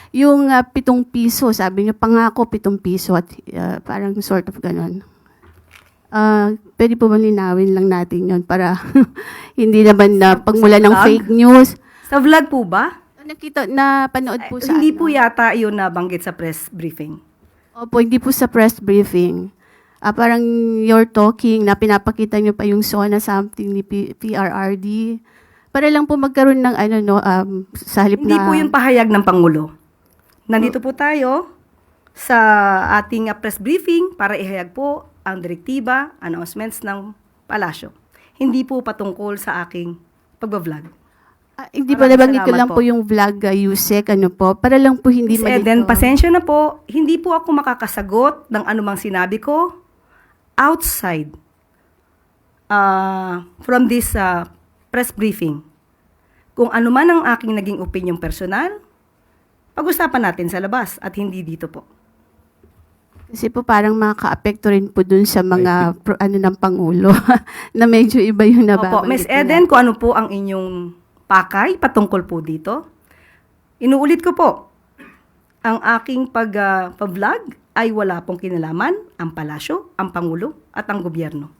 Yung 7 piso, sabi niyo pangako 7 piso at parang sort of ganon. Pwede po ba linawin lang natin yun para hindi naman na pagmula ng vlog? fake news. Sa vlog po ba? Nakita, napanood po sa Hindi ano. po yata yun nabanggit sa press briefing. Opo, hindi po sa press briefing. Parang you're talking na pinapakita niyo pa yung SONA something ni PRRD. Para lang po magkaroon ng sa halip Hindi na... po yun pahayag ng Pangulo. Nandito po tayo sa ating press briefing para ihayag po ang direktiba, announcements ng palasyo. Hindi po patungkol sa aking pagbablog. Hindi po, Maraming nabanggit ko salamat lang po yung vlog, Yusek, para lang po hindi Miss Eden, malito. pasensya na po, hindi po ako makakasagot ng anumang sinabi ko outside from this press briefing. Kung ano man ang aking naging opinion personal, pag-usapan natin sa labas at hindi dito po. Kasi po parang makaka-apekto rin po dun sa mga ng Pangulo na medyo iba yung nababanggit. Opo, Miss nila. Eden, kung ano po ang inyong pakay patungkol po dito, inuulit ko po, ang aking pag-vlog ay wala pong kinalaman ang palasyo, ang Pangulo at ang gobyerno.